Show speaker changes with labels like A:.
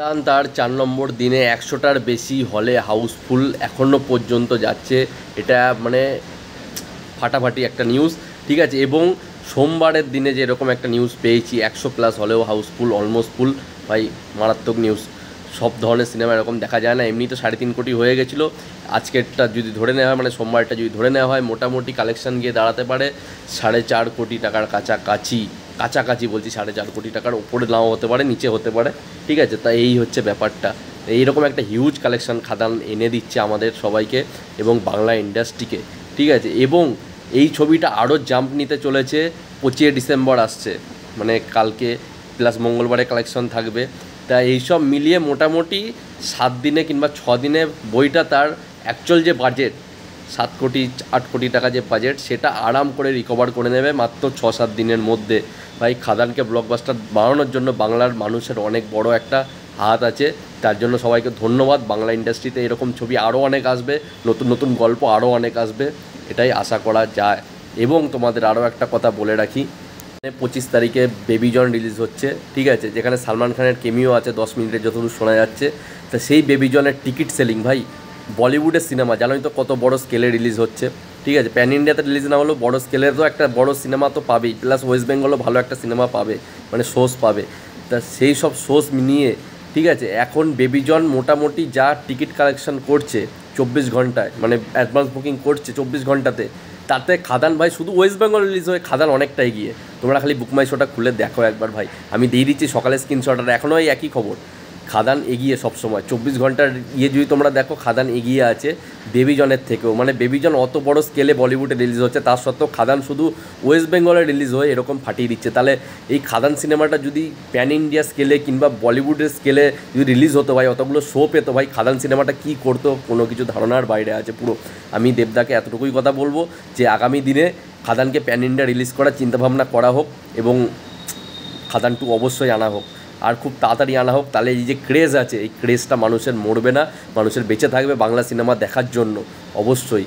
A: তার 4 নম্বর দিনে 100টার বেশি হলে হাউসফুল এখনও পর্যন্ত যাচ্ছে। এটা মানে ফাটাফাটি একটা নিউজ, ঠিক আছে। এবং সোমবারের দিনে যে এরকম একটা নিউজ পেয়েছি 100+ হলেও হাউসফুল, অলমোস্ট ফুল, ভাই মারাত্মক নিউজ। সব ধরনের সিনেমা এরকম দেখা যায় না। এমনি তো 3.5 কোটি হয়ে গেছিলো। আজকেরটা যদি ধরে নেওয়া হয়, মানে সোমবারটা যদি ধরে নেওয়া হয়, মোটামুটি কালেকশান গিয়ে দাঁড়াতে পারে 4.5 কোটি টাকার কাছাকাছি বলছি। 4.5 কোটি টাকার ওপরে নাও হতে পারে, নিচে হতে পারে, ঠিক আছে। তাই এই হচ্ছে ব্যাপারটা। এইরকম একটা হিউজ কালেকশান খাদান এনে দিচ্ছে আমাদের সবাইকে এবং বাংলা ইন্ডাস্ট্রিকে, ঠিক আছে। এবং এই ছবিটা আরও জাম্প নিতে চলেছে। 25 ডিসেম্বর আসছে, মানে কালকে প্লাস মঙ্গলবারে কালেকশন থাকবে। তা এইসব মিলিয়ে মোটামুটি 7 দিনে কিংবা 6 দিনে বইটা তার অ্যাকচুয়াল যে বাজেট 7 কোটি 8 কোটি টাকা যে বাজেট, সেটা আরাম করে রিকভার করে নেবে মাত্র 6-7 দিনের মধ্যে। ভাই খাদানকে ব্লকবাস্টার বানানোর জন্য বাংলার মানুষের অনেক বড় একটা হাত আছে। তার জন্য সবাইকে ধন্যবাদ। বাংলা ইন্ডাস্ট্রিতে এরকম ছবি আরও অনেক আসবে, নতুন নতুন গল্প আরও অনেক আসবে, এটাই আশা করা যায়। এবং তোমাদের আরও একটা কথা বলে রাখি, 25 তারিখে বেবি জন রিলিজ হচ্ছে, ঠিক আছে, যেখানে সালমান খানের কেমিও আছে 10 মিনিটের যতদূর শোনা যাচ্ছে। তা সেই বেবি জনের টিকিট সেলিং, ভাই বলিউডের সিনেমা জানোই তো কত বড় স্কেলে রিলিজ হচ্ছে, ঠিক আছে। প্যান ইন্ডিয়াতে রিলিজ না হলেও বড় স্কেলের তো একটা বড় সিনেমা তো পাবেই, প্লাস ওয়েস্ট বেঙ্গলও ভালো একটা সিনেমা পাবে, মানে সোর্স পাবে। তা সেই সব সোর্স নিয়ে, ঠিক আছে, এখন বেবি জন মোটামুটি যা টিকিট কালেকশন করছে 24 ঘন্টায়, মানে অ্যাডভান্স বুকিং করছে 24 ঘন্টাতে, তাতে খাদান ভাই শুধু ওয়েস্ট বেঙ্গল রিলিজ হয়ে খাদান অনেকটা এগিয়ে। তোমরা খালি বুকমাই শোটা খুলে দেখো একবার ভাই, আমি দিয়ে দিচ্ছি সকালে স্ক্রিনশট, আর এখনও এই একই খবর, খাদান এগিয়ে সবসময়। 24 ঘন্টার যদি তোমরা দেখো, খাদান এগিয়ে আছে বেবি জনের থেকেও। মানে বেবি জন অত বড় স্কেলে বলিউডে রিলিজ হচ্ছে, তার সত্ত্বেও খাদান শুধু ওয়েস্ট বেঙ্গলে রিলিজ হয়ে এরকম ফাটিয়ে দিচ্ছে। তাহলে এই খাদান সিনেমাটা যদি প্যান ইন্ডিয়া স্কেলে কিংবা বলিউডের স্কেলে যদি রিলিজ হতো ভাই, অতগুলো শো পেতো ভাই, খাদান সিনেমাটা কী করতো কোনো কিছু ধারণার বাইরে আছে পুরো। আমি দেবদাকে এতটুকুই কথা বলবো যে আগামী দিনে খাদানকে প্যান ইন্ডিয়া রিলিজ করার চিন্তাভাবনা করা হোক এবং খাদান 2 অবশ্যই আনা হোক, আর খুব তাড়াতাড়ি আনা হোক। তাহলে এই যে ক্রেজ আছে, এই ক্রেজটা মানুষের মরবে না, মানুষের বেঁচে থাকবে বাংলা সিনেমা দেখার জন্য অবশ্যই।